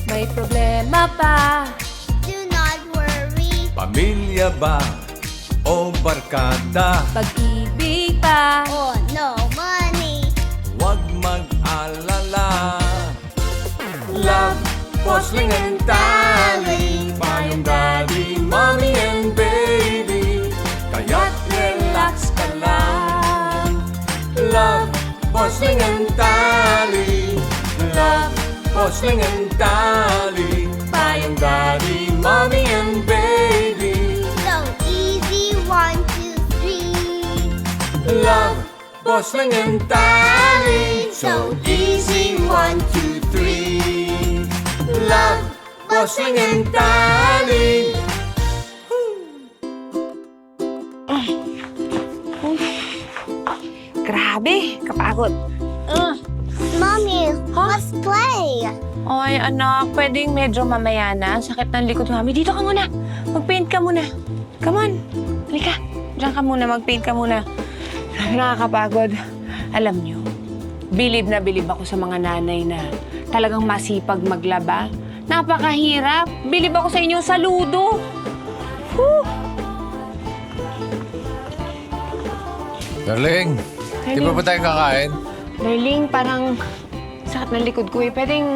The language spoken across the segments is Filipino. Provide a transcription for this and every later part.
May problema ba? Do not worry. Pamilya ba o barkada? Pag-ibig ba? Oh, no money. Huwag mag-alala. Love, Bossling and Tally, Bayong Daddy, Mommy and Baby, kaya't relax ka lang. Love, Bossling and Tally, Love, Bossling and Tally, Bayong Daddy, Mommy and Baby, So easy, 1, 2, 3. Love, Bossling and Tally, so easy, 1, 2, 3. Love, Bossling and Tally. Grabe, kapagod. Mommy, let's play. Oy, anak, pwedeng medyo mamaya na. Sakit ng likod, mami. Dito ka muna. Mag-paint ka muna. Come on. Halika. Diyan ka muna. Mag-paint ka muna. Grabe, nakakapagod. Alam niyo, bilib na bilib ako sa mga nanay na talagang masipag maglaba. Napakahirap. Bilib ako sa inyong saludo. Whew. Darling, di ba tayo kakain? Darling, parang sakit ng likod ko eh. Pwedeng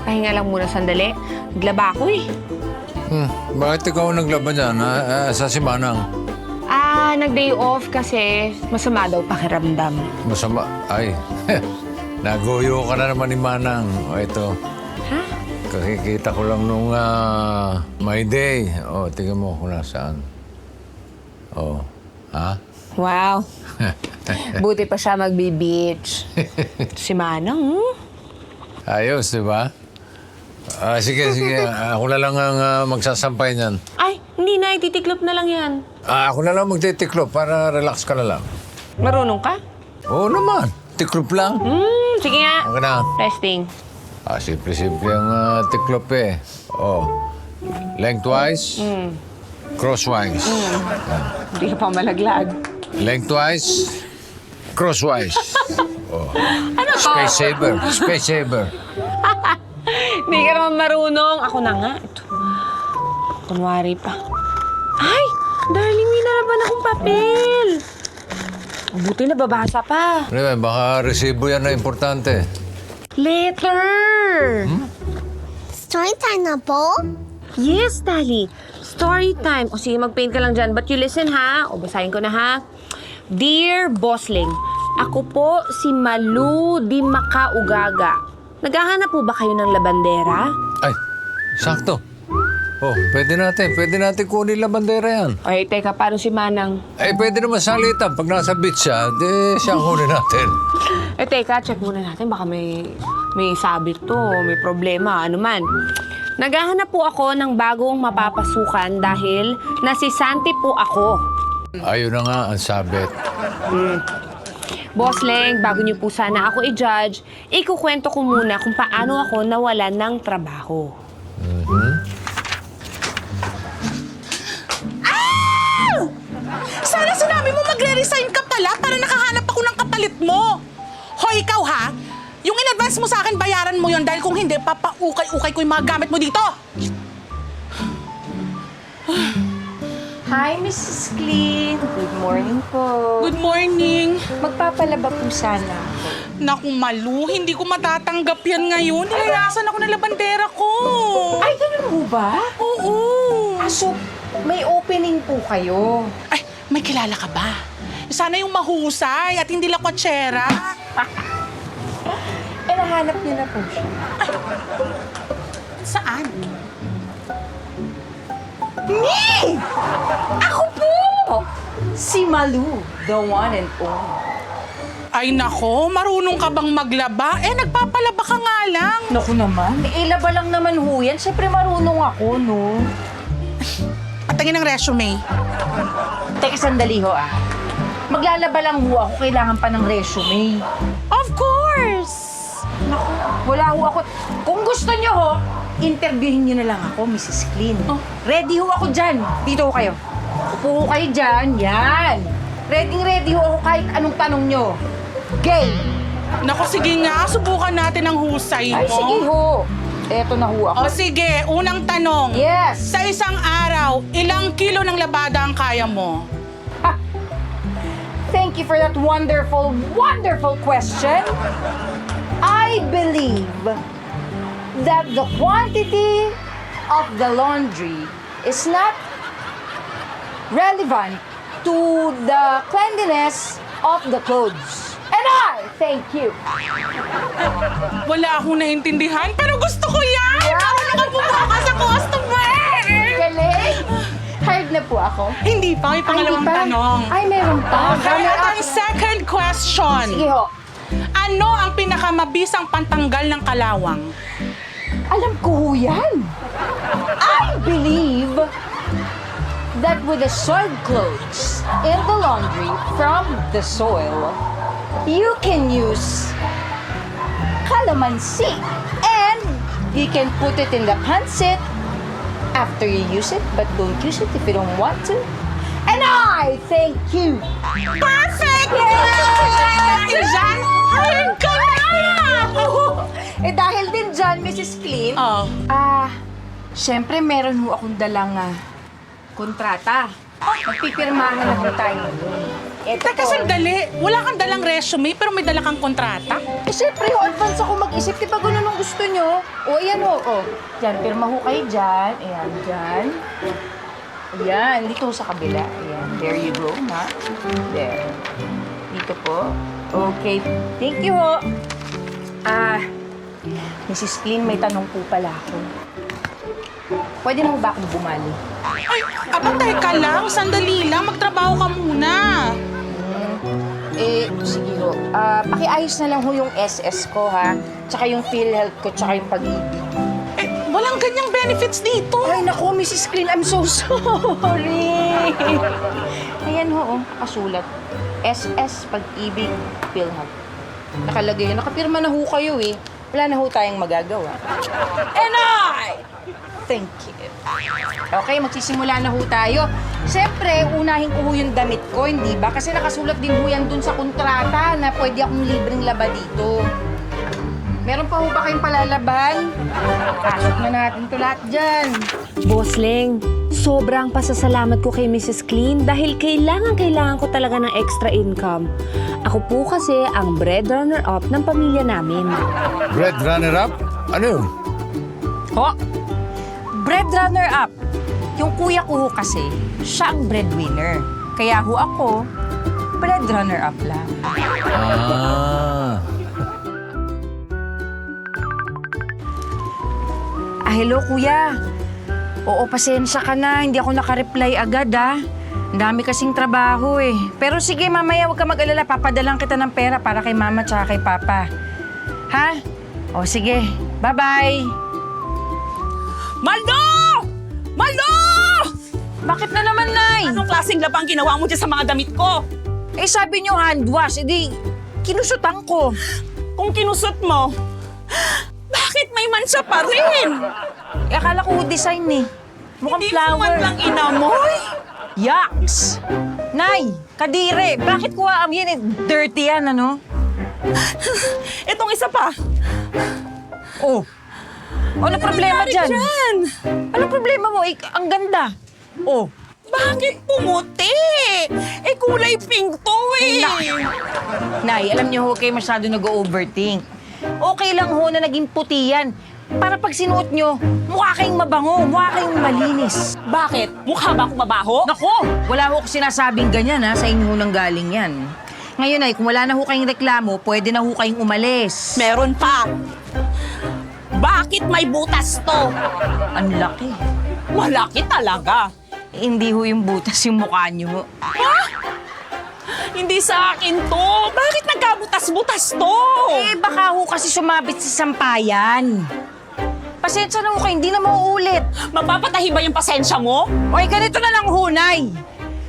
pahinga lang muna sandali. Naglaba ako eh. Bakit ikaw naglaban dyan? Sa si Manang? Nag-day off kasi masama daw pakiramdam. Masama. Ay, naguyo ka na naman ni Manang. O, ito. Ha? Kakikita ko lang nung my day. O, tingnan mo kung nasaan. O, ha? Wow. Buti pa siya magbi-beach. Si Manang, Ayos, di ba? Sige. Ako na lang ang magsasampay niyan. Ay, hindi na. Ititiklop na lang yan. Ako na lang magtitiklop para relax ka na lang. Marunong ka? Oo naman. Tiklop lang. Sige nga. Okay na. Testing. Simple-simple ang tiklop eh. Lengthwise, crosswise. Hindi ka pa malaglag. Lengthwise, crosswise. Ano to? Space saver. Hindi ka naman marunong. Ako na nga. Ito. Kunwari pa. Ay! Darling, may nalaban akong papel. Buti na babasa pa. Anyway, baka resibo yan na importante. Letter! Story time na po? Yes, Dali. Story time. O sige, mag-paint ka lang dyan. But you listen, ha? O basahin ko na, ha? Dear Bossling, ako po si Malu Di Makaugaga. Naghahanap po ba kayo ng labandera? Ay, sakto. Pwede natin kunin la bandera yan. Ay, teka, paano si Manang? Pwede naman salitan. Pag nasa beach siya, siya ang kunin natin. Teka, check muna natin. Baka may sabit to, may problema, ano man. Naghahanap po ako ng bagong mapapasukan dahil nasisanti po ako. Ayun na nga ang sabit. Boss Leng, bago niyo po sana ako i-judge, ikukwento ko muna kung paano ako nawalan ng trabaho. Sana sinabi mo magre-resign ka pala para nakahanap ako ng kapalit mo. Hoy, ikaw ha? Yung in-advance mo sa akin, bayaran mo yon dahil kung hindi, papaukay-ukay ko yung mga gamit mo dito. Hi, Mrs. Clean. Good morning po. Good morning. Magpapalaba po sana ako. Naku, Malu, hindi ko matatanggap yan ngayon. Nilayasan ako ng labandera ko. Ay, ganun po ba? Oo. So, may opening po kayo. Ay, may kilala ka ba? Sana yung mahusay at hindi lakwatsera. Nahanap niyo na po siya. Saan? Me! Ako po! Si Malu, the one and only. Ay nako, marunong ka bang maglaba? Nagpapalaba ka nga lang. Naku naman. Ilaba lang naman ho yan. Siyempre marunong ako, no? Patangin ang resume. Teka, sandali ho Maglalaba lang ho ako. Kailangan pa ng resume. Of course! Naku, wala ho ako. Kung gusto niyo ho, interviewin niyo na lang ako, Mrs. Clean. Ready ho ako dyan. Dito ho kayo. Upo ho kayo dyan. Yan. Ready ho ako kahit anong tanong niyo. Game! Naku, sige nga, subukan natin ang husay mo. Ay, sige ho. Eto na ho ako. O sige, unang tanong. Yes! Sa isang araw, ilang kilo ng labada ang kaya mo? Thank you for that wonderful, wonderful question. I believe that the quantity of the laundry is not relevant to the cleanliness of the clothes. And I thank you. Wala akong naintindihan, pero gusto ko yan! Yeah. Para nakapuha ka sa customer! Galing! Hired na po ako. Hindi pa, may pangalawang Ay, di pa? tanong. Ay, meron pa. Okay, Dami at ako. ang second question. Sige ho. Ano ang pinakamabisang pantanggal ng kalawang? Alam ko ho yan. I believe that with the soiled clothes in the laundry from the soil, you can use calamansi and you can put it in the pancit after you use it, but don't use it if you don't want to. And I thank you. Perfect! Yes! Diyan, hired ka na! Eh dahil din dyan, Mrs. Clean, Oh. syempre meron ho akong dalang kontrata. Magpipirmahan na po tayo. Eto Teka, po. sandali. Wala kang dalang resume, pero may dala kang kontrata? Eh, syempre ho, advance ako mag-isip. Di ba ganun ang gusto nyo? O, ayan ho. O, dyan, pirma ho kayo dyan. Ayan, dyan. Ayan, dito ho sa kabila. Ayan, there you go, ma. There. Dito po. Okay, thank you ho. Mrs. Clean, may tanong po pala ako. Pwede na ho ba akong bumali? Ay, aba, teka lang. Sandali lang. Magtrabaho ka muna. Sige ho. Pakiayos na lang ho yung SS ko, ha? Tsaka yung PhilHealth ko, tsaka yung pag-ibig. Eh, walang ganyang benefits dito. Ay, naku, Mrs. Clean, I'm so sorry. Ayan ho, nakasulat. SS, pag-ibig, PhilHealth. Nakalagay, nakapirma na ho kayo eh. Wala na ho tayong magagawa. And I thank you. Okay, magsisimula na ho tayo. Siyempre, unahin ko ho yung damit ko, hindi ba? Kasi nakasulat din ho yan dun sa kontrata na pwede akong libreng laba dito. Meron pa ho ba kayong palalaban? Pasok na natin to lahat dyan. Boss Leng, sobrang pasasalamat ko kay Mrs. Clean dahil kailangan ko talaga ng extra income. Ako po kasi ang breadrunner-up ng pamilya namin. Bread runner-up? Ano yun? Ho? Breadrunner-up. Yung kuya ko ho kasi, siya ang breadwinner. Kaya ho ako, breadrunner-up lang. Hello, kuya. Oo, pasensya ka na. Hindi ako nakareply agad, ha. Ang dami kasing trabaho, eh. Pero sige, mamaya huwag ka mag-alala. Papadalang kita ng pera para kay mama tsaka kay papa. Ha? O, sige. Bye-bye. Maldo! Maldo! Bakit na naman, Nay? Anong klaseng labang ginawa mo dyan sa mga damit ko? Eh, sabi niyo hand wash. Edi, kinusutan ko. Kung kinusot mo, bakit may mansa pa rin? Eh, akala ko design, eh. Mukhang Hindi mo man flower. lang inamoy. Yaks! Nay, kadire, bakit ko yan eh? Dirty yan, ano? Itong isa pa. Oh. Ano problema nangyari dyan? dyan? Ano problema mo? Ang ganda. Oh. Bakit pumuti? Eh, kulay pink to eh. Nay, alam niyo ho, kayo masyado nag-overthink. Okay lang ho na naging puti yan. Para pag sinuot nyo, mukha kayong mabango, mukha kayong malinis. Bakit? Mukha ba akong mabaho? Nako, wala ho ko sinasabing ganyan ha, sa inyo ho nang galing yan. Ngayon ay, kung wala na ho kayong reklamo, pwede na ho kayong umalis. Meron pa. Bakit may butas to? Ang laki. Malaki talaga. Eh, hindi ho yung butas yung mukha nyo ho. Ha? Hindi sa akin to. Bakit nagkabutas-butas to? Eh, baka ho kasi sumabit sa sampayan. Pasensya na ho kayo, hindi na mauulit. Mapapatahi ba yung pasensya mo? Oy, ganito na lang hunay.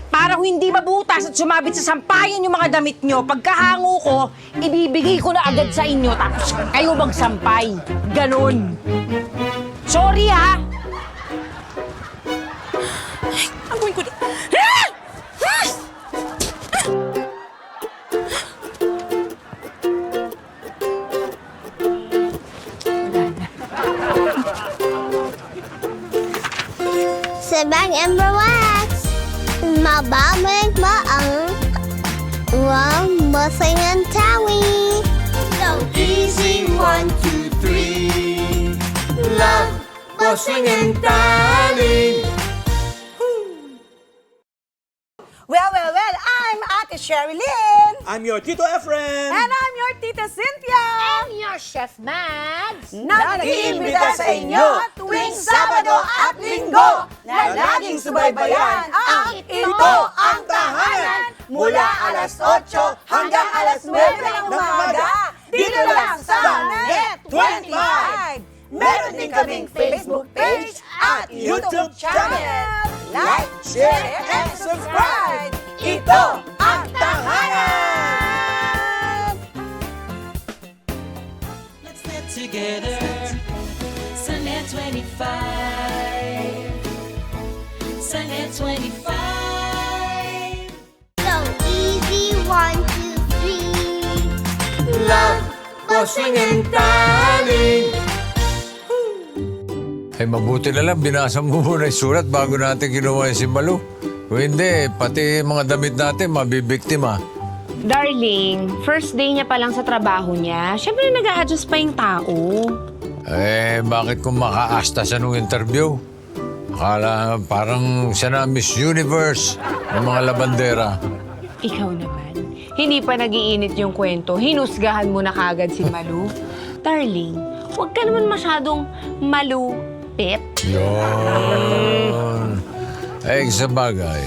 Para ho hindi mabutas at sumabit sa sampayan yung mga damit nyo, pagkahango ko, ibibigay ko na agad sa inyo, tapos kayo magsampay. Ganon. Sorry ha! Ang gawin ko dito. Sit back and relax. Mababalik ba ang Bossing and Towie? So easy, 1, 2, 3. Love, Bossing and Darling. Well, I'm Ate Sherilyn. I'm your Tito Efren. And I'm your Tita Cynthia. And your Chef Mads. Nag-iimbita sa inyo tuwing Sabado at Linggo na laging subaybayan ang Ito ang Tahanan mula alas 8 hanggang alas 9 ng umaga dito lang sa Net25. Meron din kaming Facebook page at YouTube channel. Like, share, and subscribe. Ito ang Tahanan! Let's get together. Sunday 25. Sunday 25. So easy, 1, 2, 3. Love, Bossing and Darling. Ay mabuti na lang, binasa mo muna yung sulat bago natin kinuha yung si Malu. Kung hindi, pati mga damit natin mabibiktima. Darling, first day niya pa lang sa trabaho niya. Siyempre nag-a-adjust pa yung tao. Eh, bakit kung makaasta siya nung interview? Akala parang siya na Miss Universe ng mga labandera. Ikaw naman, hindi pa nagiinit yung kwento. Hinusgahan mo na kagad si Malu. Darling, huwag ka naman masyadong malupit. Yun. Eh, sa bagay,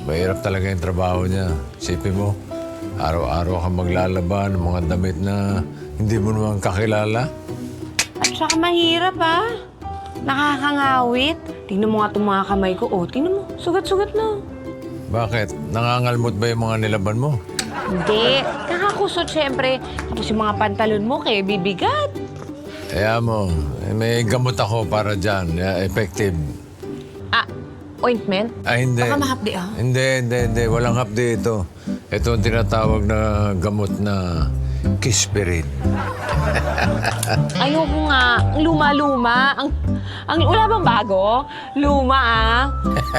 mahirap talaga yung trabaho niya. Isipin mo, araw-araw ka maglalaban ng mga damit na hindi mo naman kakilala. At saka mahirap ha. Nakakangawit. Tingnan mo nga itong mga kamay ko. Oh, tingnan mo, sugat-sugat na. Bakit? Nangangalmot ba yung mga nilaban mo? Hindi. Kakakusot syempre. Tapos yung mga pantalon mo kaya bibigat. Kaya mo, may gamot ako para dyan. Effective. Ah, ointment? Ay, hindi. Baka mahapdi ah. Hindi. Walang hapdi ito. Ito ang tinatawag na gamot na Kispirin. Ayoko nga. Ang luma-luma. Wala bang bago? Luma ah.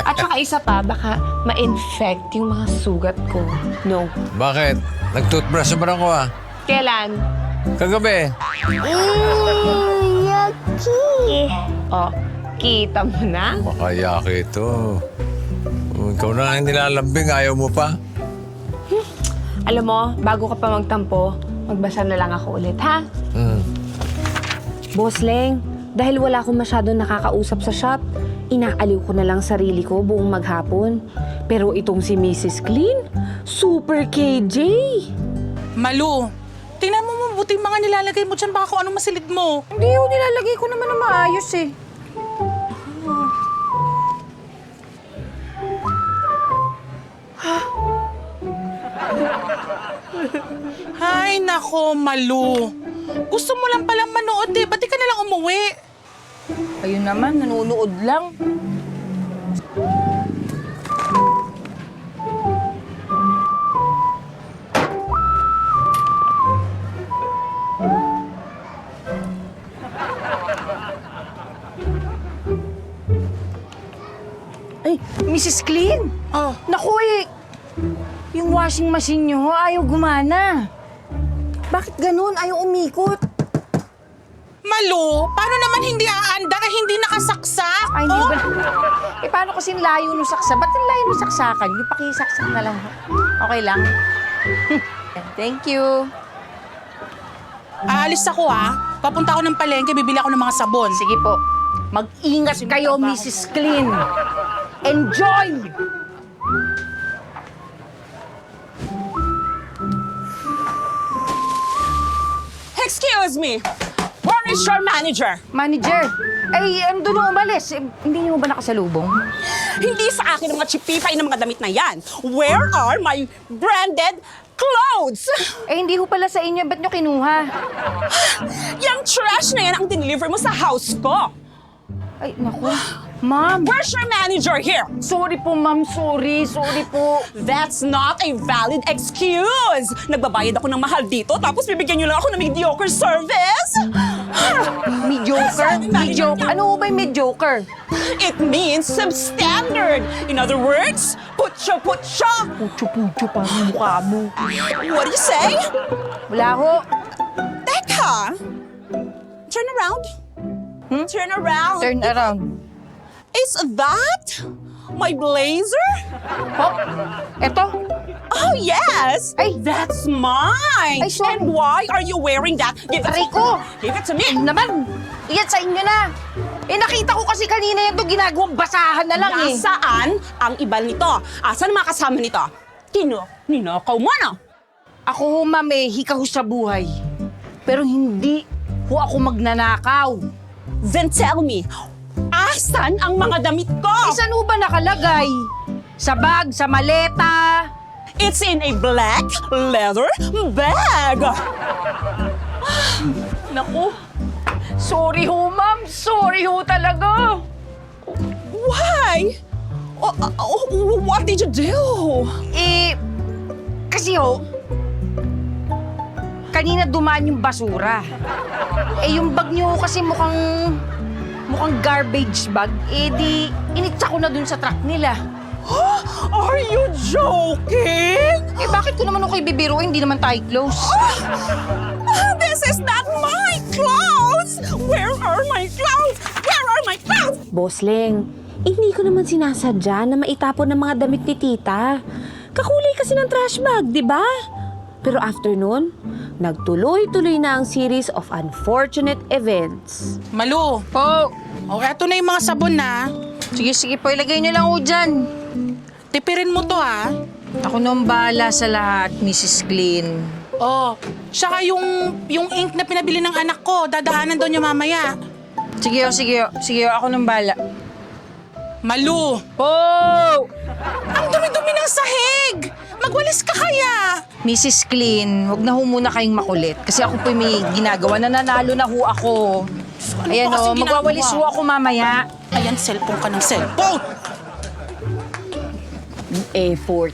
At saka isa pa, baka ma-infect yung mga sugat ko. No. Bakit? Nag-toothbrush naman ako ah. Kailan? Kagabi. Yucky. Oh, kita mo na? Makayaki ito. Ikaw na ang nilalambing, ayaw mo pa? Alam mo, bago ka pa magtampo, magbasa na lang ako ulit, ha? Boss Leng, dahil wala akong masyadong nakakausap sa shop, inaaliw ko na lang sarili ko buong maghapon. Pero itong si Mrs. Clean, super KJ. Malu, tingnan mo mabuti yung mga nilalagay mo dyan. Baka kung anong masilid mo. Hindi ho, nilalagay ko naman na maayos eh. Ay, nako, Malu. Gusto mo lang palang manood eh. Ba't di ka nalang umuwi? Ayun naman, nanonood lang. Ay, Mrs. Clean! Oh. Naku eh! Yung washing machine nyo, ayaw gumana. Bakit ganun? Ayaw umikot. Malu, paano naman hindi aandar eh hindi nakasaksak? Ay, hindi ba? Eh, paano kasing layo nung saksa? Ba't yung layo nung saksakan? Yung pakisaksak na lang. Okay lang? Thank you. Aalis ako ha. Papunta ako ng palengke, bibili ako ng mga sabon. Sige po. Mag-ingat kayo, Mrs. Clean. Enjoy! Excuse me! Where is your manager? Manager, ay, doon na umalis. Eh, hindi niyo ba nakasalubong? Hindi sa akin ang mga chipipay ng mga damit na yan. Where are my branded clothes? Eh, hindi ho pala sa inyo. Ba't niyo kinuha? Yung trash na yan ang dineliver mo sa house ko. Ay, naku. Ma'am. Where's your manager here? Sorry po, ma'am. Sorry po. That's not a valid excuse. Nagbabayad ako ng mahal dito tapos bibigyan niyo lang ako ng mediocre service? Mediocre Mediocre? Mediocre? Ano ba yung mediocre? It means substandard. In other words, putya. Pucho-pucho pa ang mukha mo. What do you say? Wala ho. Teka. Turn around. Turn around. Turn around. Is that my blazer? Eto? Oh, yes. Ay. That's mine. Ay, sorry. And why are you wearing that? Give it Aray ko! Give it to me. Naman, iyan sa inyo na. Nakita ko kasi kanina yan ginagawang basahan na lang eh. Nasaan ang iba nito? Asan ang mga kasama nito? Ninakaw mo na. Ako ho, ma'am, hika ho sa buhay. Pero hindi ho ako magnanakaw. Then tell me, asan ang mga damit ko? Saan ho ba nakalagay? Sa bag, sa maleta? It's in a black leather bag. Naku, sorry ho, ma'am. Sorry ho talaga. Why? What did you do? Kasi ho, kanina dumaan yung basura. Yung bag niyo kasi mukhang garbage bag. Di initsa ko na dun sa truck nila. Are you joking? Bakit ko naman ako ibibiruin? Hindi naman tayo close. This is not my clothes! Where are my clothes? Where are my clothes? Boss Leng, hindi ko naman sinasadya na maitapon ng mga damit ni tita. Kakulay kasi ng trash bag, di ba? Pero after nun, nagtuloy-tuloy na ang series of unfortunate events. Malu, Po, eto na yung mga sabon na. sige po, ilagay niyo lang ho dyan. Tipirin mo to ha. Ako nang bahala sa lahat, Mrs. Clean. Oh, saka yung ink na pinabili ng anak ko, dadaanan doon yung mamaya. Sige ho, ako nang bahala. Malu, Po! ang dumi-dumi ng sahig! Magwalis ka kaya! Mrs. Clean, huwag na ho muna kayong makulit. Kasi ako po may ginagawa, nananalo na ho ako. Ayan ba kasi o, magwawalis ho ginagawa? ako mamaya. Ayan, cellphone ka ng cellphone! Effort.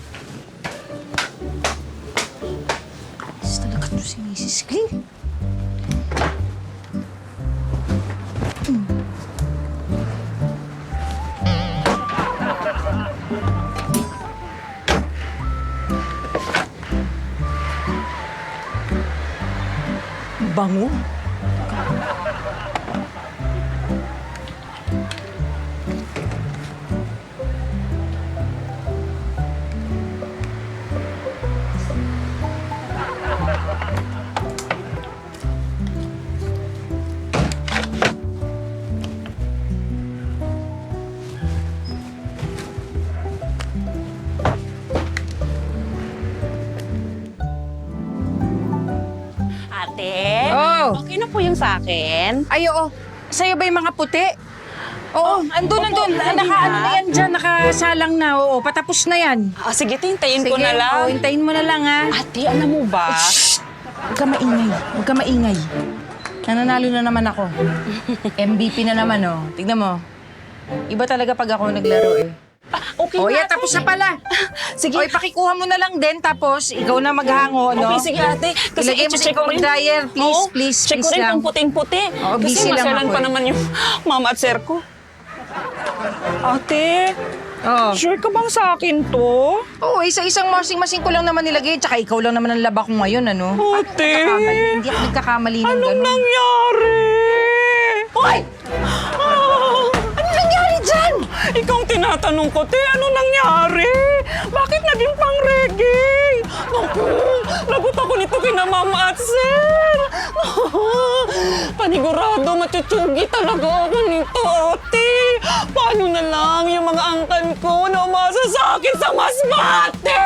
Is talaga to si Mrs. Clean? Bango. Ate, Oh. okay na po yung sa akin. Ay, oo. Sa'yo ba yung mga puti? Oo, andun. opo, Naka-ano na yan dyan, nakasalang na. Oo, patapos na yan. Sige, tintayin ko na lang. Oo, hintayin mo na lang, ha? Ate, alam mo ba? Huwag ka maingay. Nananalo na naman ako. MVP na naman, oh. Tignan mo. Iba talaga pag ako naglaro, eh. Okay O, na, yan, ate. tapos na pala. Sige. O, ipakikuha mo na lang din, tapos ikaw na maghango, no? Okay, sige ate. Kasi Ilagay mo sa i-check ko rin. dryer, please, Oo, please, check ko please rin lang. kung puting-puti. Oo, busy Kasi lang masalan ako, pa eh. naman yung mama at sir ko. Ate, Oh. sure ka bang sa akin to? Oo, isa-isang washing ko lang naman nilagay, tsaka ikaw lang naman ang laba ko ngayon, ano? Ate! Hindi ako nagkakamali ng Anong ganun. nangyari? Hoy! Ano nangyari dyan? Ikaw ang tinatanong ko, te, ano nangyari? Bakit naging pang-reggae? Naku, lagot ako nito kina mama at sir. Panigurado, matutsugi talaga ako nito, ate. Paano na lang yung mga angkan ko na umasa sa akin sa Masbate?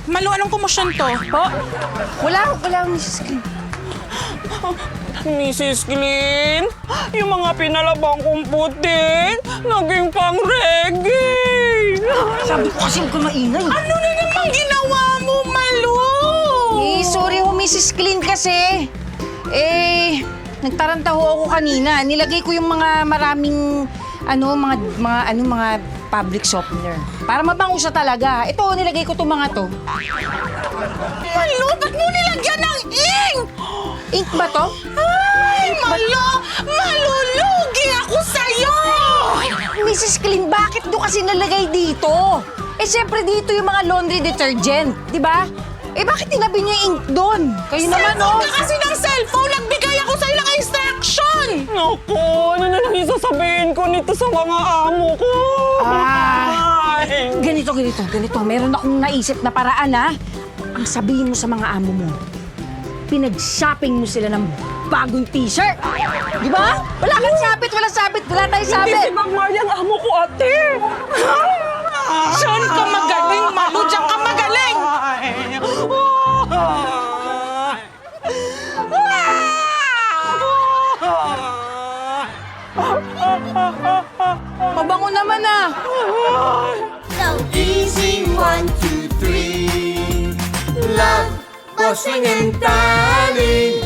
Malu, anong komosyon to? Wala, Mrs. Clean. Mrs. Clean, yung mga pinalabang kong puti, naging pang-reggae. Sabi ko kasi huwag ka maingay. Ano na naman ginawa mo, Malu? Sorry ho, Mrs. Clean kasi. Nagtaranta ho ako kanina. Nilagay ko yung mga maraming, mga fabric softener. Para mabango siya talaga. Ito, nilagay ko itong mga to. Malu, ba't mo nilagyan ng ink? Ink ba to? Ay, malulugi ako sa'yo! Mrs. Clean, bakit do kasi nalagay dito? Eh, siyempre dito yung mga laundry detergent, di ba? Eh, bakit tinabi niyo yung ink doon? Kayo naman, Cellphone ka kasi ng cellphone! Nagbigay ako sa'yo ng instruction! Naku, ano na lang isasabihin ko nito sa mga amo ko? Ay. Ganito. Meron akong naisip na paraan, ha? Ang sabihin mo sa mga amo mo, pinag-shopping mo sila ng bagong t-shirt. Di ba? Wala kang sabit. Wala tayong sabit. Hindi si Mang Maria ang amo ko, ate. Diyan ka magaling, Malu! Diyan ka magaling! Mabango naman, ah. Easy 1, 2, 3. Love, bossing and darling.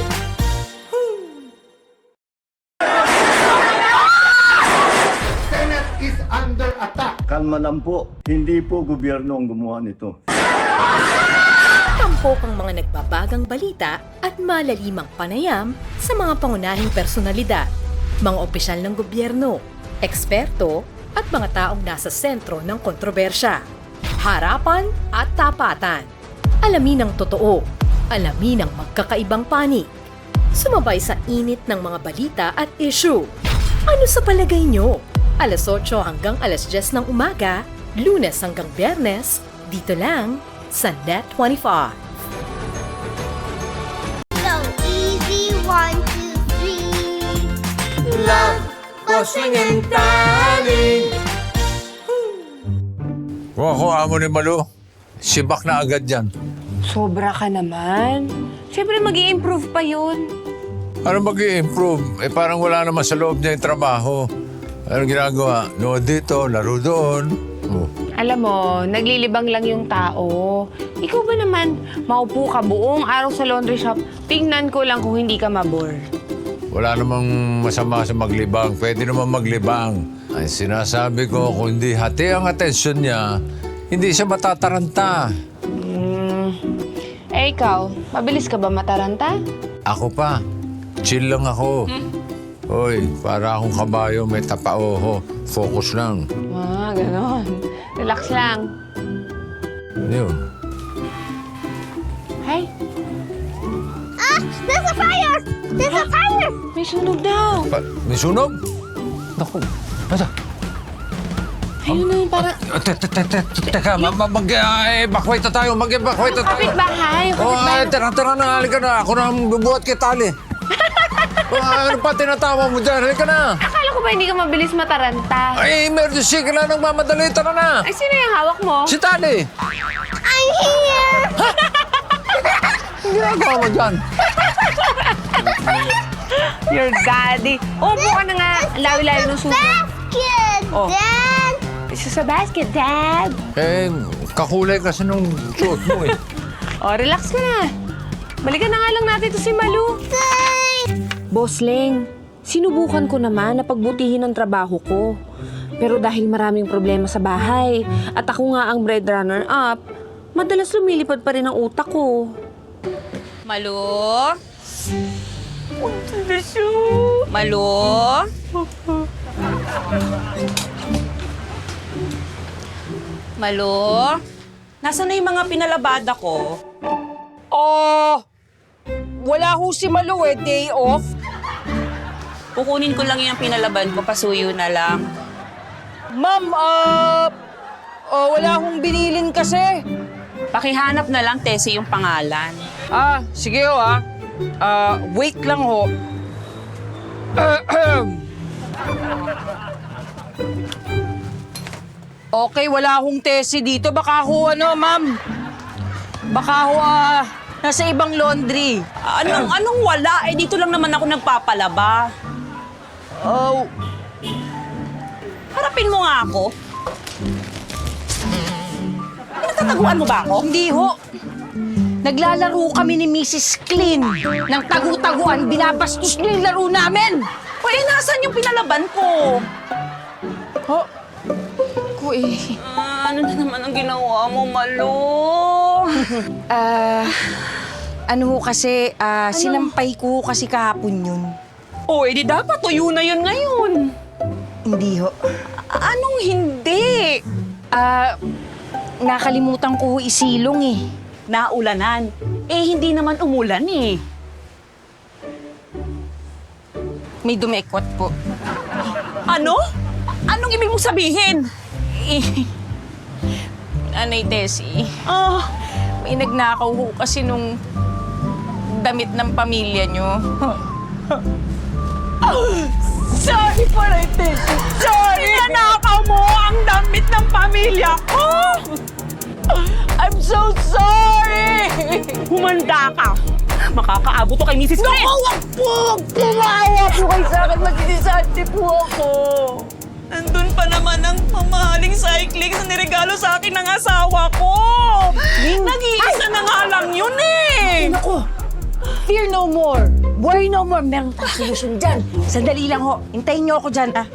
Senate is under attack. Kalma lang po. Hindi po gobyerno ang gumawa nito. Tampok ang mga nagbabagang balita at malalimang panayam sa mga pangunahing personalidad, mga opisyal ng gobyerno, eksperto at mga taong nasa sentro ng kontrobersya. Harapan at tapatan. Alamin ang totoo. Alamin ang magkakaibang panig. Sumabay sa init ng mga balita at issue. Ano sa palagay nyo? Alas 8 hanggang alas 10 ng umaga, Lunes hanggang Biyernes, dito lang sa Net 25. So easy, 1, 2, 3. Love, bossing and darling. Kung ako amo ni Malu, sibak na agad yan. Sobra ka naman. Siyempre, mag-i-improve pa yun. Ano mag-i-improve? Eh parang wala naman sa loob niya yung trabaho. Anong ginagawa? Nood dito, laro doon. Oh. Alam mo, naglilibang lang yung tao. Ikaw ba naman, maupo ka buong araw sa laundry shop, tingnan ko lang kung hindi ka mabore. Wala namang masama sa maglibang. Pwede naman maglibang. Ang sinasabi ko, kung hindi hati ang atensyon niya, hindi siya matataranta. Eh ikaw, mabilis ka ba mataranta? Ako pa. Chill lang ako. Hoy, para akong kabayo, may tapaoho. Focus lang. Ganon. Relax lang. Yun. Hay, Ah! There's a fire! There's a fire! may sunog daw. May sunog? Naku. Bata. Ayun na yung parang Teka, mag-evacuate na tayo. Mag-evacuate na tayo. kapitbahay. Tara na. Halika na. Ako na ang bubuhat kay Tali. Ano pa tinatawa mo dyan? Halika na. Akala ko ba hindi ka mabilis mataranta? Ay, emergency ka na nagmamadali. Tara na. Ay, sino yung hawak mo? Si Tali. I'm here! Ang ginagawa mo dyan? Your daddy. Upo ka na nga. Lawi-lawi ng suso. Basket! Oh. Dad! Isa sa basket, Dad. Eh, kakulay kasi nung suot mo eh. Relax ka na. Balikan na nga lang natin ito si Malu. Boss Leng, sinubukan ko naman na pagbutihin ang trabaho ko. Pero dahil maraming problema sa bahay at ako nga ang breadrunner-up, madalas lumilipad pa rin ang utak ko. Malu? Malu? Malu? Nasaan na yung mga pinalabada ko? Wala ho si Malu eh. Day off. Kukunin ko lang yung pinalaban ko, pasuyo na lang. Ma'am, wala akong binilin kasi. Pakihanap na lang, Tessie, yung pangalan. Sige ho wait lang ho. Okay, wala akong Tessie dito. Baka ho, ma'am? Baka ho, nasa ibang laundry. Anong wala? Eh, dito lang naman ako nagpapalaba. Oh, Harapin mo nga ako. Pinagtataguan mo ba ako? hindi ho. Naglalaro kami ni Mrs. Clean. Nang tagu-taguan, binabastos niyo yung laro namin. Uy, nasan yung pinalaban ko? Kuy. Ano na naman ang ginawa mo, Malu? Ano ho kasi, sinampay ko ho kasi kahapon yun. O, edi dapat tuyo na yun ngayon. Hindi ho. Anong hindi? Nakalimutan ko ho isilong eh. Naulanan. Hindi naman umulan eh. May dumekot po. Ano? Anong ibig mong sabihin? Nanay Tessie, Ah, may nagnakaw ho kasi nung damit ng pamilya nyo. sorry po, Nanay Tessie. Sorry! Nanakaw mo ang damit ng pamilya ko! I'm so sorry! Humanda ka. Makakaabot to kay Mrs. Chris. Naku, wag po! Pumawa po kayo sa akin. Magsisisante po ako. Nandun pa naman ang mamahaling cycling na niregalo sa akin ng asawa ko. Nag-iisa na nga lang yun eh. Naku! Fear no more! Worry no more! Meron tayong solusyon dyan. Sandali lang ho. Hintayin niyo ako dyan, ah.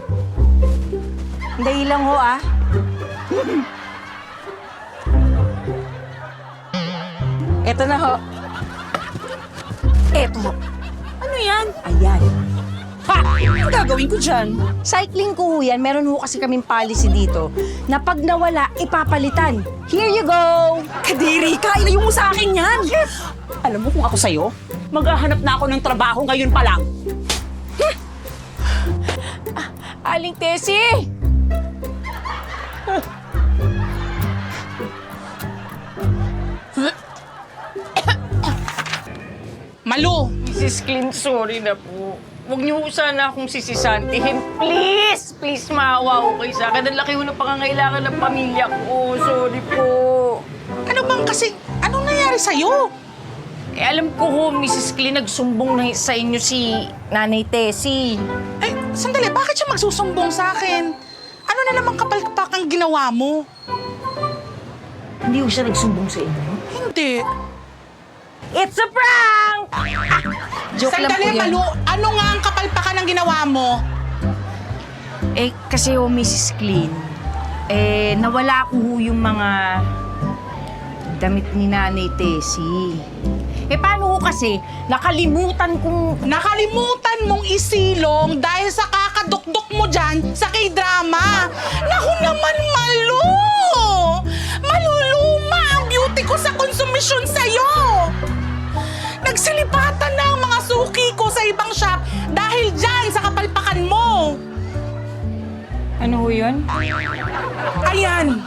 Sandali lang ho, ah. Eto na ho. Eto ho. Ano yan? Ayan. Ha! Ano gagawin ko dyan? Cycling ko ho yan. Meron ho kasi kaming policy dito na pag nawala, ipapalitan. Here you go! Kadiri ka! Ilayo mo sa akin yan! Alam mo kung ako sa'yo, maghahanap na ako ng trabaho ngayon pa lang. Aling Tessie! Malu! Mrs. Clint, sorry na po. Huwag niyo ho sana akong sisisantihin. Please! Please, maawa ho kayo sa akin. Ang laki ho ng pangangailangan ng pamilya ko. Sorry po. Ano bang kasi, anong nangyari sa'yo? Alam ko ho, Mrs. Clint, nagsumbong na sa inyo si Nanay Tessie. Ay, sandali, bakit siya magsusumbong sa akin? Ano na namang kapalpakang ginawa mo? Hindi ho siya nagsumbong sa inyo. Hindi. It's a prank! Joke lang po Sandali, yun. Malu, ano nga ang kapalpakan ng ginawa mo? Kasi ho, Mrs. Clean, nawala ko ho yung mga damit ni Nanay Tessie. Paano ho kasi, nakalimutan mong isilong dahil sa kakadukduk mo dyan sa K-drama. Naku naman, Malu! Maluluma ang beauty ko sa konsumisyon sa'yo! Nagsilipatan na ang mga suki ko sa ibang shop dahil dyan sa kapalpakan mo. Ano ho yun? Ayan!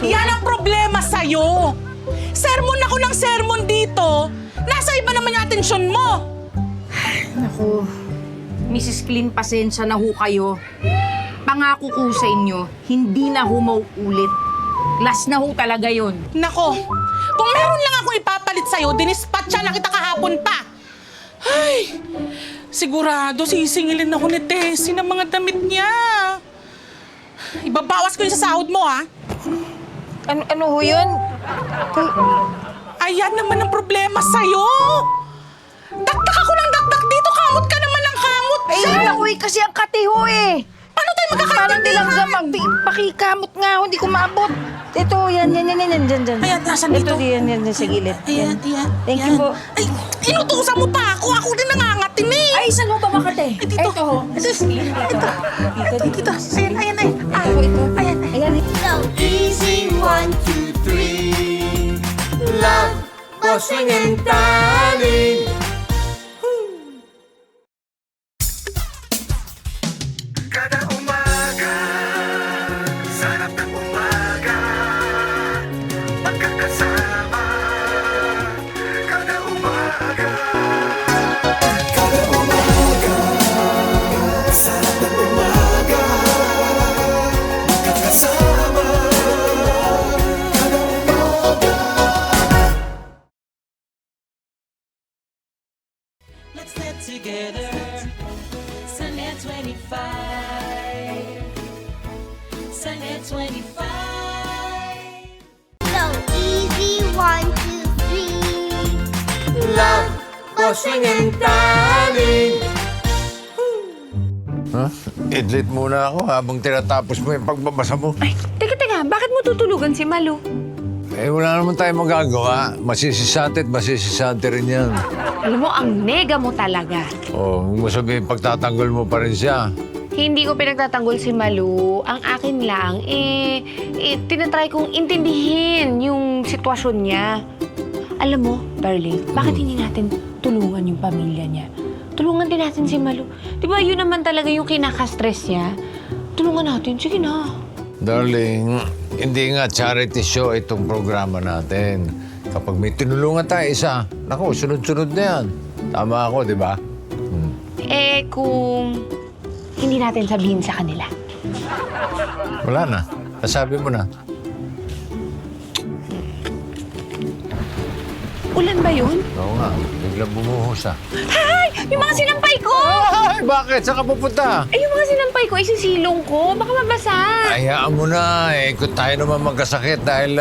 Yan ang problema sa'yo! Sermon ako ng sermon dito! Nasa iba naman yung atensyon mo! Naku, Mrs. Clean, pasensya na ho kayo. Pangako ko sa inyo, hindi na ho mauulit. Last na ho talaga yon. Nako, kung meron lang akong ipapalit sa'yo, dinispatcha na kita kahapon pa! Ay, sigurado sisingilin ako ni Tessie ng mga damit niya. Ibabawas ko yun sa sahod mo, ha? Ano ho yun? Ayan naman ang problema sa'yo! Dakdak ako ng dakdak dito, kamot ka naman ng kamot! Naku, kasi ang katiho eh. Paano tayo magkakaintindihan? Pakikamot nga ho, hindi ko maabot. Ito, yan, dyan. Ayan, nasan dito? Ito, yan, sa gilid. Ayan. Thank you po. Ay, inutusan mo pa ako! Ako din nangangatin eh! Ay, saan mo ba makate? Ay, dito. Ito ho. Dito. Ayan. Ayan. Easy 1, 2, 3. Love, bossing and darling. Kada umaga, sarap ng umaga, magkakasama. Kada umaga, sarap ng umaga, magkakasama. Kada umaga. Let's get together. Sunday 25. Sunday 25. So easy, 1, 2, 3. Love, bossing and darling. Ha? Idlit muna ako habang tinatapos mo yung pagbabasa mo. Ay, teka, bakit mo tutulugan si Malu? wala naman tayong magagawa. Masisisante at masisisante rin yan. Alam mo, ang nega mo talaga. Oh, huwag mo sabihin, pagtatanggol mo pa rin siya. Hindi ko pinagtatanggol si Malu. Ang akin lang, tinatry kong intindihin yung sitwasyon niya. Alam mo, darling, bakit hindi natin tulungan yung pamilya niya? Tulungan din natin si Malu. Di ba yun naman talaga yung kinaka-stress niya? Tulungan natin. Sige na. Darling, hindi nga charity show itong programa natin. Kapag may tinulungan tayo isa, naku, sunod-sunod na yan. Tama ako, di ba? Kung hindi natin sabihin sa kanila. Wala na. Nasabi mo na. Ulan ba yun? Oo nga, biglang bumuhos ah. Hay! Yung mga sinampay ko! Ay, bakit? Saan ka pupunta? Yung mga sinampay ko, isisilong ko. Baka mabasa. Hayaan mo na. Kung tayo naman magkasakit dahil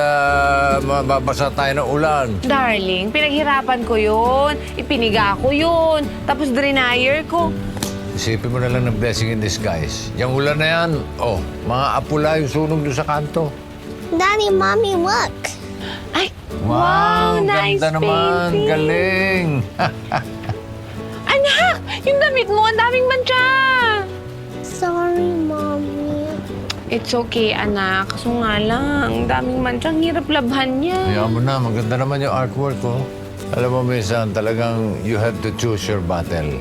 mababasa tayo ng ulan. Darling, pinaghirapan ko yun. Ipiniga ko yun. Tapos drenyer ko. Isipin mo na lang ng blessing in disguise. Yung ulan na yan, mga apula yung sunog doon sa kanto. Daddy, Mommy, look. Ay, Wow, nice ganda naman. painting. Galing. Anak, yung damit mo, ang daming mancha. Sorry, Mommy. It's okay, anak. Kaso nga lang, ang daming mancha. Ang hirap labhan niya. Hayaan mo na. Maganda naman yung artwork ko. Alam mo, minsan talagang you have to choose your battle.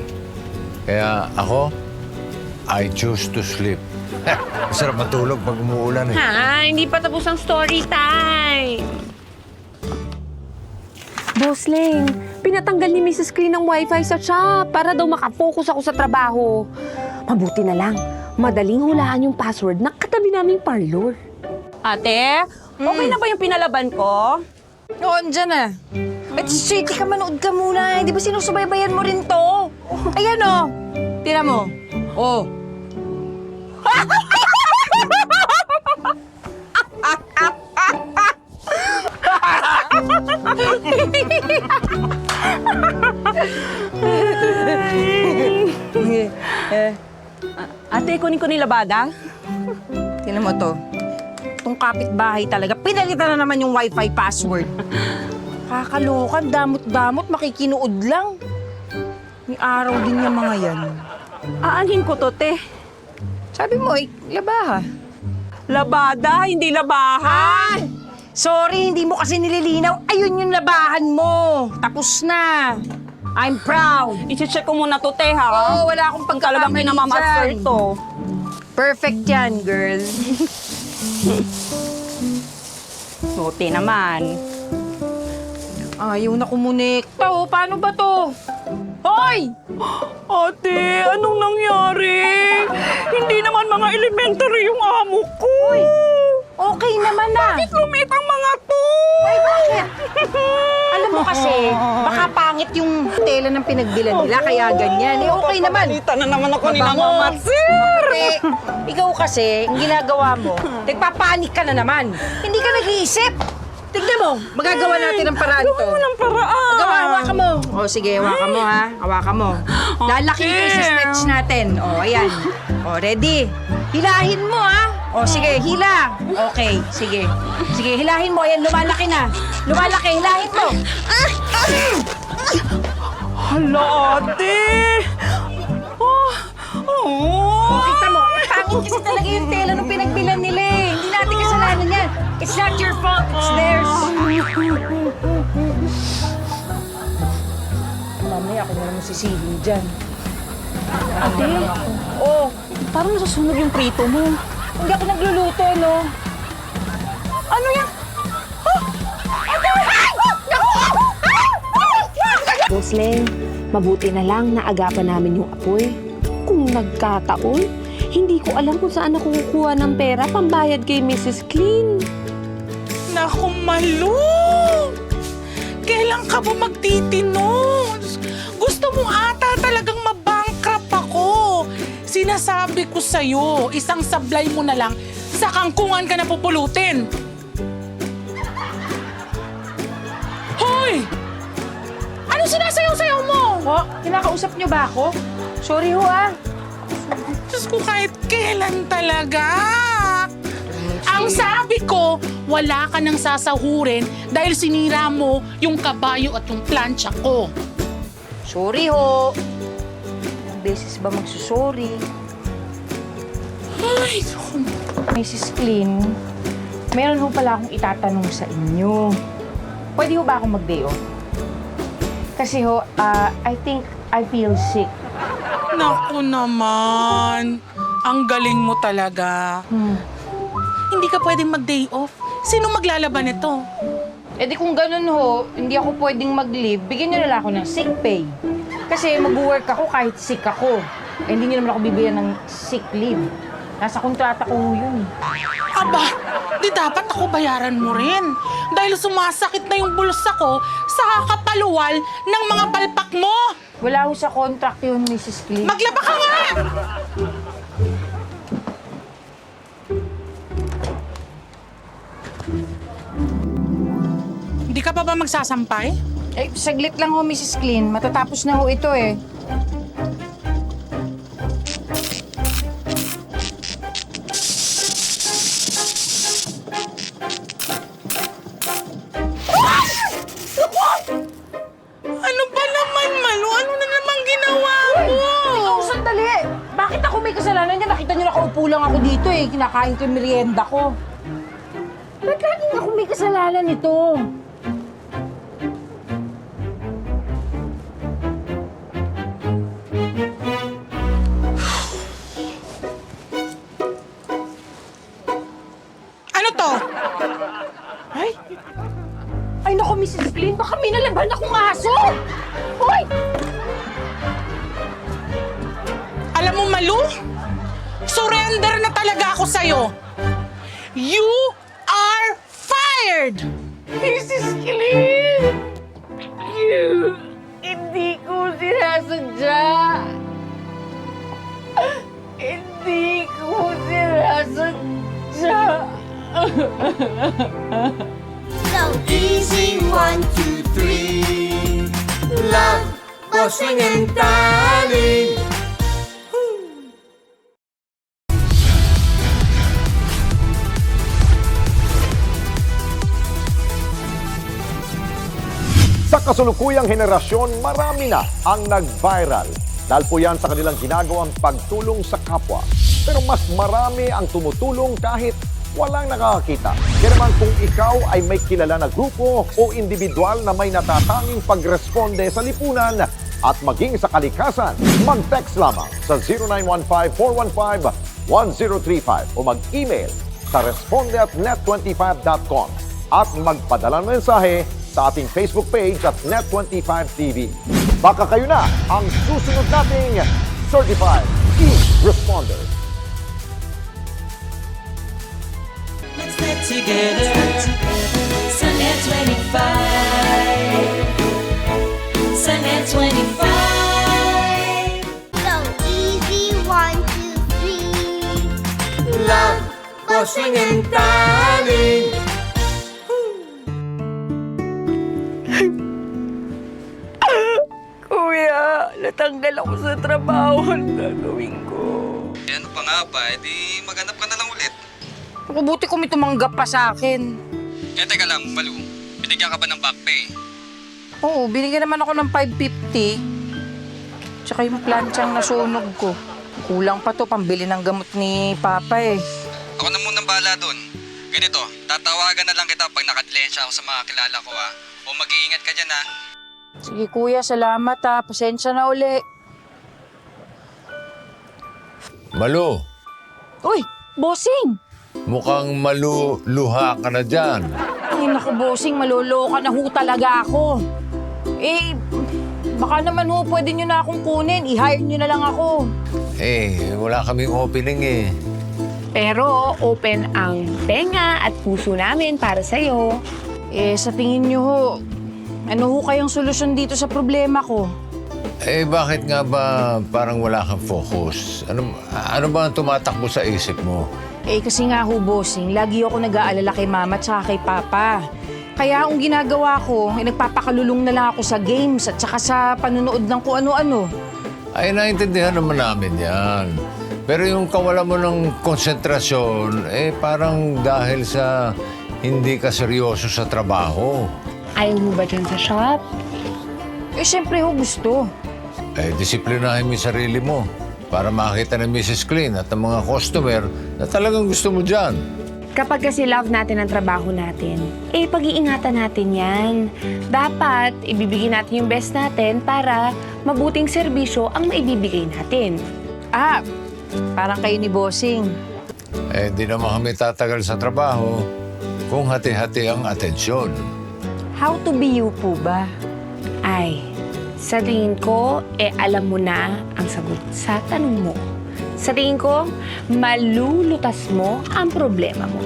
Kaya ako, I choose to sleep. Masarap matulog pag umuulan eh. Ha, hindi pa tapos ang story time. Boss Leng, pinatanggal ni Mrs. Clean ang wifi sa shop para daw makafocus ako sa trabaho. Mabuti na lang, madaling hulaan yung password ng katabi naming parlor. Ate, okay na ba yung pinalaban ko? Oo, andyan na. At shitty ka, manood ka muna. Di ba sinusubaybayan mo rin to? Ayan o. Tira mo. Oh. Ate, kunin ko ni labada. Tingnan mo to. Itong kapitbahay talaga. Pinalitan na naman yung wifi password. Kakaloka, damot-damot, makikinood lang. May araw din yung mga yan. Aanhin ko to, te. Sabi mo, labaha. Labada, hindi labahan! Sorry, hindi mo kasi nililinaw. Ayun yung labahan mo. Tapos na. I'm proud. I-check ko muna to, te, ha? Oo, wala akong Talagang pagkakamali pinamamaster dyan. to. Perfect yan, girl. Buti naman. Ayaw na kumonekta, oh. Paano ba to? Hoy! Ate, anong nangyari? Hindi naman mga elementary yung amo ko. Uy, okay naman na. Bakit lumit ang mga to? Ay, bakit? Alam mo kasi, baka pangit yung tela ng pinagbilan nila, kaya ganyan. Okay naman. Papagalitan na naman ako ni Mabango. Mama Matsir. Ikaw kasi, ang ginagawa mo, nagpapanik ka na naman. Hindi ka nag-iisip. Tignan mo, magagawa natin ang paraan to. Gawa mo ng paraan. Hawakan mo. O sige, hawakan mo ha. Hawakan mo. Lalaki ito yung stretch natin. O, ayan. O, ready? Hilahin mo ha. O, sige, hila. Okay, sige. Sige, hilahin mo. Ayan, lumalaki na. Lumalaki, hilahin mo. Hala, ate. O, kita mo. Pangit kasi talaga yung tela nung pinagbilan nila eh. Hindi natin kasalanan yan. It's not your fault, it's theirs. Mamaya ako na naman sisihin dyan. Ate, parang nasusunog yung prito mo. Hindi ako nagluluto, no? Ano yan? Boss Leng, mabuti na lang na agapan namin yung apoy. Kung nagkataon, hindi ko alam kung saan ako kukuha ng pera pambayad kay Mrs. Clean. Naku, Malu! Kailan ka ba magtitino? Gusto mo ata talagang mabankrupt ako. Sinasabi ko sa'yo, isang sablay mo na lang, sa kangkungan ka na pupulutin. Hoy! Ano sinasayaw-sayaw mo? Ho, kinakausap niyo ba ako? Sorry ho, ah. Diyos ko, kahit kailan talaga. Ang sabi ko, wala ka nang sasahurin dahil sinira mo yung kabayo at yung plancha ko. Sorry ho. Ilang beses ba magsusorry? Ay, Mrs. Clean, meron ho pala akong itatanong sa inyo. Pwede ho ba akong mag-day off? Kasi ho, I think I feel sick. naku naman. Ang galing mo talaga. Hindi ka pwedeng mag-day off. Sino maglalaban nito? Eh di kung ganun ho, hindi ako pwedeng mag-leave, bigyan niyo na lang ako ng sick pay. Kasi mag-work ako kahit sick ako. Eh, hindi niyo naman ako bibigyan ng sick leave. Nasa kontrata ko yun eh. Aba, di dapat ako bayaran mo rin. Dahil sumasakit na yung bulsa ko sa kakapaluwal ng mga palpak mo. Wala ho sa contract yun, Mrs. Clean. Maglaba ka nga! Hindi ka pa ba magsasampay? Eh, saglit lang ho, Mrs. Clean. Matatapos na ho ito eh. Ano ba naman, Malu? Ano na naman ginawa mo? Ikaw, sandali! Bakit ako may kasalanan niya? Nakita niyo nakaupo lang ako dito eh. Kinakain ko yung merienda ko. Ba't laging ako may kasalanan nito? Ano to? Ay naku, Mrs. Clean, baka may nalaban akong aso! Hoy! Alam mo, Malu? Surrender na talaga ako sa'yo. You are fired! Mrs. Clean! Hindi ko sinasadya. Hindi ko sinasadya. So easy, 1, 2, 3. Love, bossing and darling. Sa kasulukuyang henerasyon, marami na ang nag-viral. Dahil po yan sa kanilang ginagawang pagtulong sa kapwa. Pero mas marami ang tumutulong kahit walang nakakakita. Kaya naman kung ikaw ay may kilala na grupo o individual na may natatanging pagresponde sa lipunan at maging sa kalikasan, mag-text lamang sa 0915-415-1035 o mag-email sa responde@net25.com at magpadala ng mensahe sa ating Facebook page at Net25TV. Baka kayo na ang susunod nating Certified E-Responder. Let's get together. Sunday 25. Sunday 25. So easy, 1, 2, 3. Love, bossing and darling. Kuya, natanggal ako sa trabaho. Ano gagawin ko? Eh ano pa nga ba? Eh di maghanap ka na lang ulit. Mabuti kung may tumanggap pa sa akin. Eh teka lang, Malu. Binigyan ka ba ng back pay? Oo, binigyan naman ako ng 550. Tsaka yung planchang nasunog ko. Kulang pa to, pambili ng gamot ni Papa eh. Ako na munang bahala doon. Ganito, tatawagan na lang kita pag nakadilensya ako sa mga kilala ko ha. O mag-iingat ka dyan ha. Sige kuya, salamat ha. Pasensya na uli. Malu, Uy, bossing! mukhang maluluha ka na dyan. Ay naku bossing, maloloka na ho talaga ako. Eh, baka naman ho, pwede nyo na akong kunin. I-hire nyo na lang ako. Eh, wala kaming opening eh. Pero open ang tenga at puso namin para sa'yo. Eh, sa tingin nyo ho, ano ho kayang solusyon dito sa problema ko? Eh, bakit nga ba parang wala kang focus? Ano ba ang tumatakbo sa isip mo? Eh, kasi nga ho, bossing, lagi ako nag-aalala kay mama at saka kay papa. Kaya ang ginagawa ko, eh, nagpapakalulong na lang ako sa games at saka sa panonood ng kung ano-ano. Ay, naintindihan naman namin yan. Pero yung kawalan mo ng konsentrasyon, parang dahil sa hindi ka seryoso sa trabaho. Ayaw mo ba dyan sa shop? Siyempre ho, gusto. Disiplinahin mo yung sarili mo para makita ng Mrs. Clean at ng mga customer na talagang gusto mo dyan. Kapag kasi love natin ang trabaho natin, pag-iingatan natin yan. Dapat ibibigay natin yung best natin para mabuting serbisyo ang maibibigay natin. Parang kayo ni Bossing. Di naman kami tatagal sa trabaho kung hati-hati ang atensyon. How to be you po ba? Ay, sa tingin ko, alam mo na ang sagot sa tanong mo. Sa tingin ko, malulutas mo ang problema mo.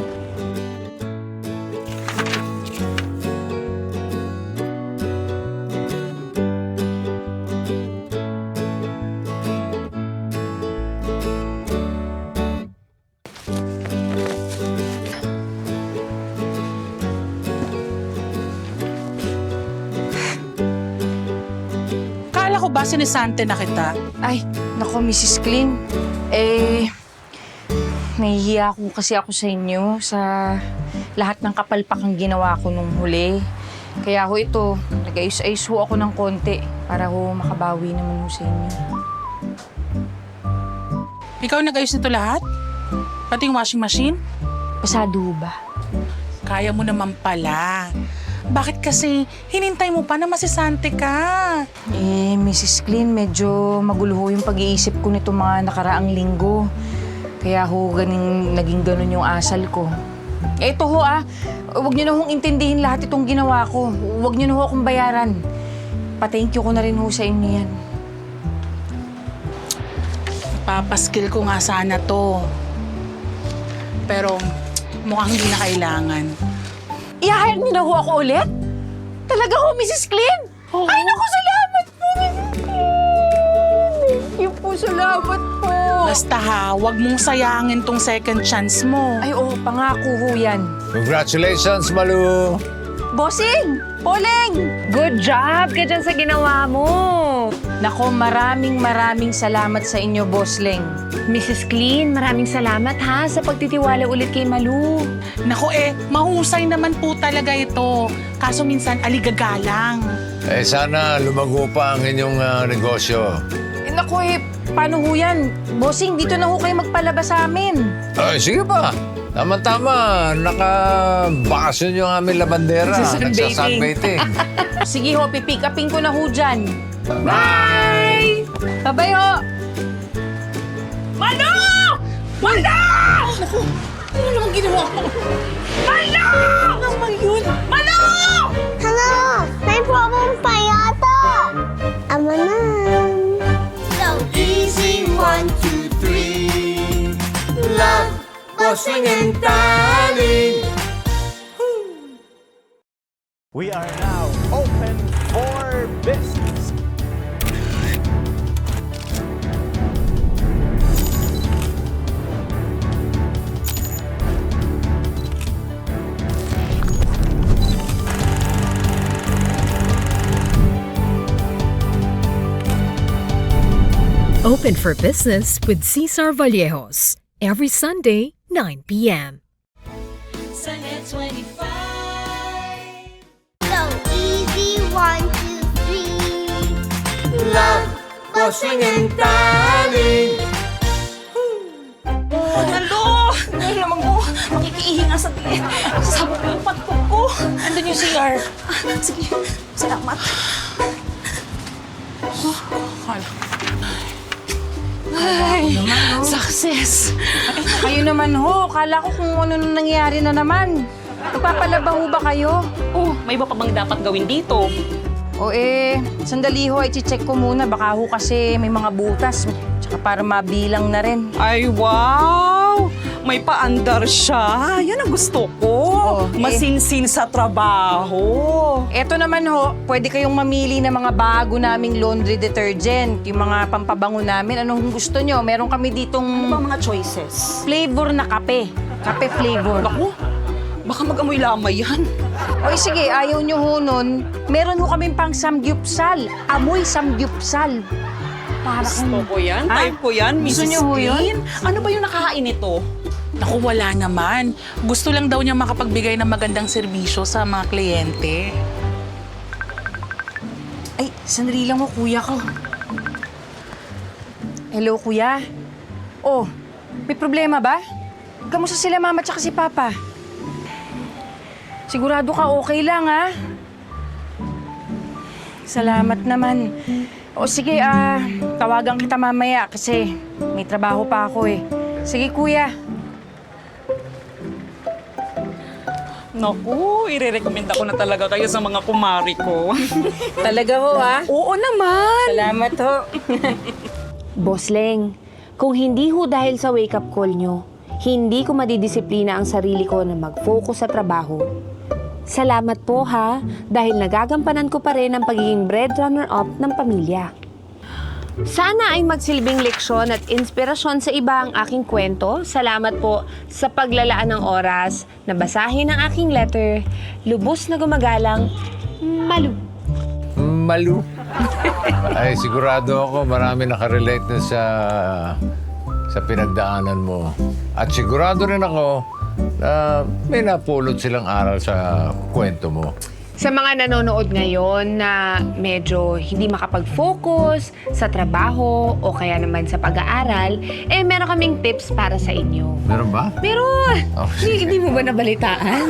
Kala ko ba sinisante na kita? Ay, nako, Mrs. Clean. Nahihiya kasi ako sa inyo sa lahat ng kapalpakang ginawa ko nung huli. Kaya ho ito, nag-ayos-ayos ho ako ng konti para ho makabawi naman ho sa inyo. Ikaw nag-ayos nito lahat? Pati yung washing machine? Pasado ba? Kaya mo naman pala. Bakit kasi hinintay mo pa na masisante ka? Mrs. Clean, medyo magulo ho yung pag-iisip ko nito mga nakaraang linggo. Kaya ho, naging ganun yung asal ko. Eto ho huwag niyo na hong intindihin lahat itong ginawa ko. Huwag niyo na ho akong bayaran. Pa-thank you ko na rin ho sa inyo yan. Papaskil ko nga sana to. Pero mukhang hindi na kailangan. I-hire niyo na ho ako ulit? Talaga ho, Mrs. Clean? Ay, naku, salamat po, Mrs. Clean! Thank you po, salamat po. Basta huwag mong sayangin tong second chance mo. Ay, pangako ho yan. Congratulations, Malu! Bossing! Poleng! Good job ka dyan sa ginawa mo. Nako, maraming salamat sa inyo, Boss Leng. Mrs. Clean, maraming salamat sa pagtitiwala ulit kay Malu. Nako mahusay naman po talaga ito. Kaso minsan aligagalang. Sana lumago pa ang inyong negosyo. Nako paano ho yan? Bossing, dito na ho kayo magpalabas sa amin. Sige pa. Tama-tama. Nakabakasyon yung aming labandera. Nagsasunbathing. Sige ho, pipick upin ko na ho dyan. Bye! Bye-bye ho! Mano! Wala! Naku, ano naman ginawa ko? Mano! Ano naman yun? Mano! Hello! May problem pa yata! Ama na! So easy, 1, 2, 3. Love, Bossing and Darling. We are now open for business. Open for Business with Cesar Vallejos. Every Sunday, 9 p.m. Sunnet 25. So easy, 1, 2, 3. Love, Bossing and Darling. Nando! Dahil naman ko, makikihinga sa tiyan. Sabog yung patkog ko. Andun yung CR. Sige, salamat. Ay, success! Kayo naman ho, kala ko kung ano nang nangyari na naman. Magpapalaba ho ba kayo? May iba pa bang dapat gawin dito? Sandali ho, i-check ko muna. Baka ho kasi may mga butas. Tsaka para mabilang na rin. Ay, wow! May paandar siya. Yan ang gusto ko. Masinsin sa trabaho. Eto naman ho, pwede kayong mamili ng mga bago naming laundry detergent. Yung mga pampabango namin. Anong gusto nyo? Meron kami ditong... Ano ba mga choices? Flavor na kape. Kape flavor. Naku, baka mag-amoy lamay yan. Sige, ayaw nyo ho nun. Meron ho kaming pang samgyupsal. Amoy samgyupsal. Gusto ko yan. Type ko yan, Gusto Mrs. niyo ho yun? Clean. Ano ba yung nakakain ito? Naku, wala naman. Gusto lang daw niya makapagbigay ng magandang serbisyo sa mga kliyente. Ay, sandali lang ho, kuya ko. Hello, kuya. Oh, may problema ba? Kamusta sila mama tsaka si papa? Sigurado ka okay lang, ha? Salamat naman. O sige, tawagan kita mamaya kasi may trabaho pa ako eh. Sige, kuya. Naku, irerekomenda ko na talaga kayo sa mga kumari ko. Talaga ho, ha? Oo naman! Salamat ho. Boss Leng, kung hindi ho dahil sa wake-up call nyo, hindi ko madidisiplina ang sarili ko na mag-focus sa trabaho. Salamat po ha, dahil nagagampanan ko pa rin ang pagiging breadrunner-up ng pamilya. Sana ay magsilbing leksyon at inspirasyon sa iba ang aking kwento. Salamat po sa paglalaan ng oras na basahin ang aking letter. Lubos na gumagalang, Malu. Malu. Ay, sigurado ako marami nakarelate na sa pinagdaanan mo. At sigurado rin ako na may napulot silang aral sa kwento mo. Sa mga nanonood ngayon na medyo hindi makapag-focus sa trabaho o kaya naman sa pag-aaral, meron kaming tips para sa inyo. Meron ba? Meron! Oh, Hindi mo ba nabalitaan?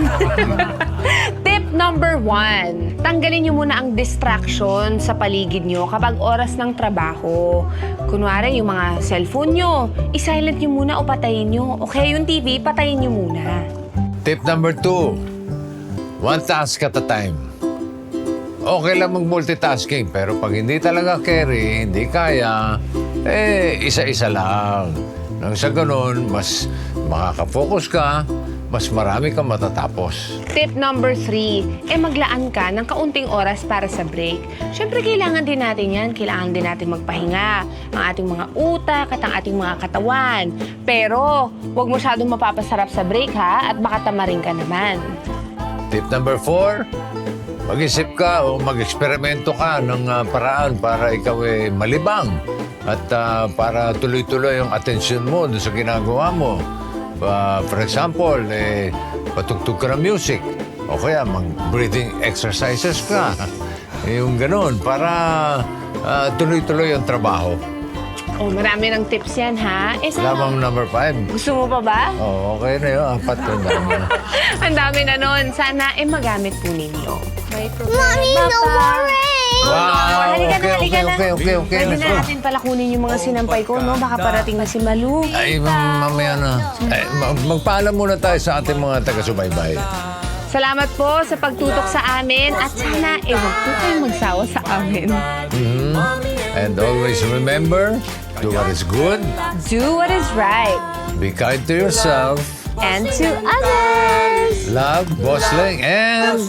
Tip number 1, tanggalin niyo muna ang distraction sa paligid niyo kapag oras ng trabaho. Kunwari, yung mga cellphone niyo, i-silent niyo muna o patayin niyo. O kaya yung TV, patayin niyo muna. Tip number 2, one task at a time. Okay lang mag-multitasking, pero pag hindi talaga carry, hindi kaya, isa-isa lang. Nang sa ganun, mas makaka-focus ka, mas marami kang matatapos. Tip number 3, maglaan ka ng kaunting oras para sa break. Siyempre, kailangan din natin yan. Kailangan din natin magpahinga. Ang ating mga utak at ang ating mga katawan. Pero, huwag masyadong mapapasarap sa break ha, at baka tamarin ka naman. Tip number 4, mag-isip ka o mag-eksperimento ka ng paraan para ikaw malibang at para tuloy-tuloy yung atensyon mo doon sa ginagawa mo. For example, patugtog ka ng music o kaya mag-breathing exercises ka. Yung ganun, para tuloy-tuloy ang trabaho. Oh, marami ng tips yan, ha? Wala bang number 5? Gusto mo pa ba? Oo, okay na yun. 4 na dami na. Ang dami na nun. Sana magamit po ninyo. Mommy, no worry! Wow! Okay. Pwede na natin pala kunin yung mga sinampay ko, no? Baka parating na si Malu. Ay, mamaya na. Magpaalam muna tayo sa ating mga taga-subaybay. Salamat po sa pagtutok sa amin at sana huwag po kayong magsawa sa amin. And always remember, do what is good, Do what is right. be kind to yourself, And to others. love, Boss Leng, and